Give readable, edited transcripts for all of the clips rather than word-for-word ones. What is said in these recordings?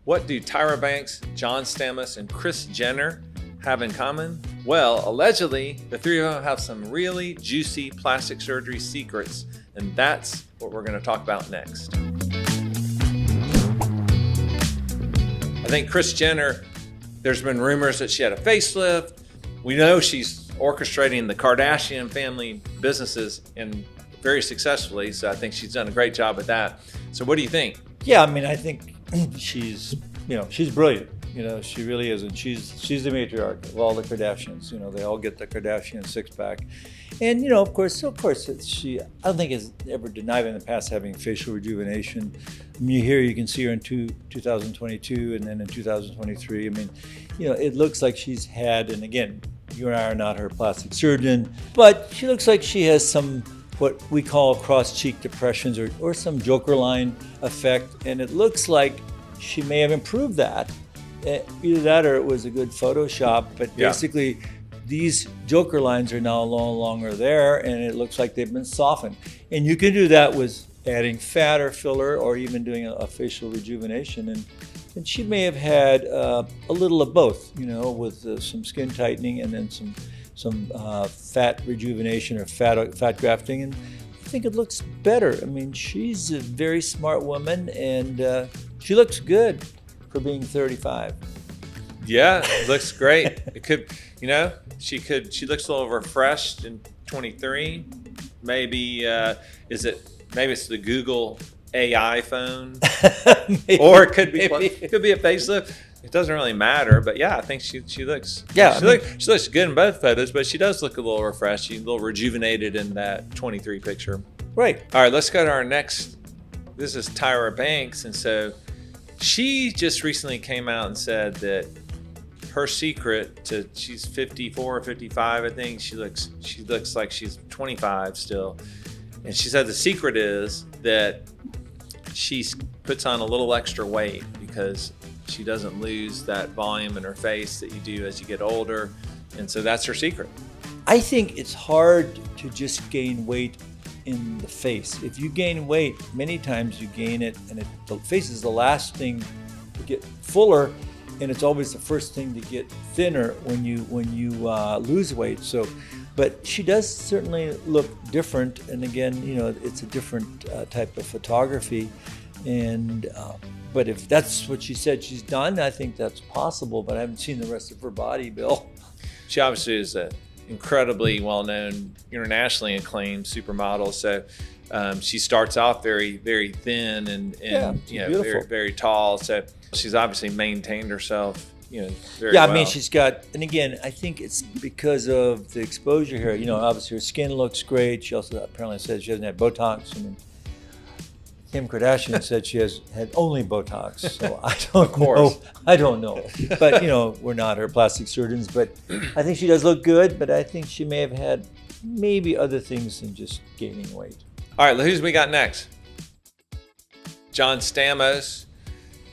What do Tyra Banks, John Stamos, and Kris Jenner have in common? Well, allegedly, the three of them have some really juicy plastic surgery secrets, and that's what we're going to talk about next. I think Kris Jenner, there's been rumors that she had a facelift. We know she's orchestrating the Kardashian family businesses and very successfully, so I think she's done a great job with that. So what do you think? Yeah, I mean, I think she's brilliant. She really is, and she's the matriarch of all the Kardashians. They all get the Kardashian six-pack, and of course, I don't think has ever denied in the past having facial rejuvenation. I mean, you can see her in 2022, and then in 2023. I mean, it looks like she's had, and again, you and I are not her plastic surgeon, but she looks like she has some what we call cross-cheek depressions or some Joker line effect, and it looks like she may have improved that. Either that or it was a good Photoshop, but basically these Joker lines are now no longer there, and it looks like they've been softened. And you can do that with adding fat or filler or even doing a facial rejuvenation. And she may have had a little of both, with some skin tightening and then some fat rejuvenation or fat grafting, and I think it looks better. I mean, she's a very smart woman, and she looks good for being 35. Yeah, it looks great. It could, she looks a little refreshed in 23. Maybe it's the Google AI phone, Maybe, or it could be a facelift. It doesn't really matter, but yeah, I think she looks. Yeah, she looks good in both photos, but she does look a little refreshed. She's a little rejuvenated in that 23 picture. Right. All right, let's go to our next. This is Tyra Banks, and so she just recently came out and said that her secret to she's 54 or 55, I think. She looks like she's 25 still, and she said the secret is that she puts on a little extra weight because she doesn't lose that volume in her face that you do as you get older. And so that's her secret. I think it's hard to just gain weight in the face. If you gain weight, many times you gain it, and the face is the last thing to get fuller, and it's always the first thing to get thinner when you lose weight. So, but she does certainly look different, and again, it's a different type of photography, and but if that's what she said she's done, I think that's possible, but I haven't seen the rest of her body, Bill. She obviously is an incredibly well-known, internationally acclaimed supermodel. So she starts off very, very thin and very, very tall. So she's obviously maintained herself, very well. I mean, she's got, and again, I think it's because of the exposure here. Obviously her skin looks great. She also apparently says she hasn't had Botox. I mean, Kim Kardashian said she has had only Botox, so I don't know. I don't know. But, we're not her plastic surgeons, but I think she does look good, but I think she may have had maybe other things than just gaining weight. All right, who's we got next? John Stamos.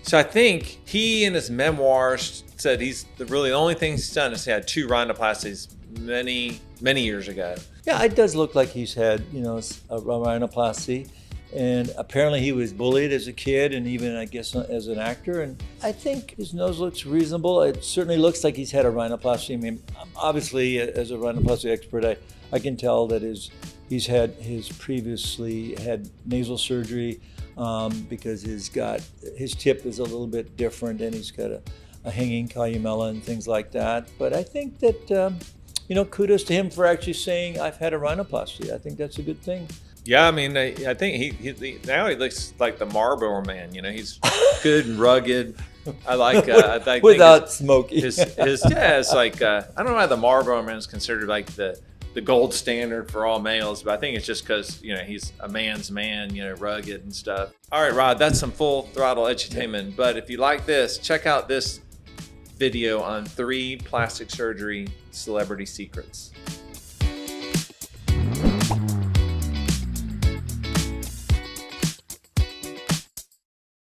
So I think he in his memoirs said the only thing he's done is he had 2 rhinoplasties many, many years ago. Yeah, it does look like he's had, a rhinoplasty. And apparently he was bullied as a kid and even, I guess, as an actor. And I think his nose looks reasonable. It certainly looks like he's had a rhinoplasty. I mean, obviously, as a rhinoplasty expert, I can tell that he's previously had nasal surgery because his tip is a little bit different, and he's got a hanging columella and things like that. But I think that, kudos to him for actually saying, I've had a rhinoplasty. I think that's a good thing. Yeah, I mean, I think he now he looks like the Marlboro Man. He's good and rugged. I like without smoking. It's like I don't know why the Marlboro Man is considered like the gold standard for all males, but I think it's just because he's a man's man, rugged and stuff. All right, Rod, that's some full throttle edutainment. But if you like this, check out this video on 3 plastic surgery celebrity secrets.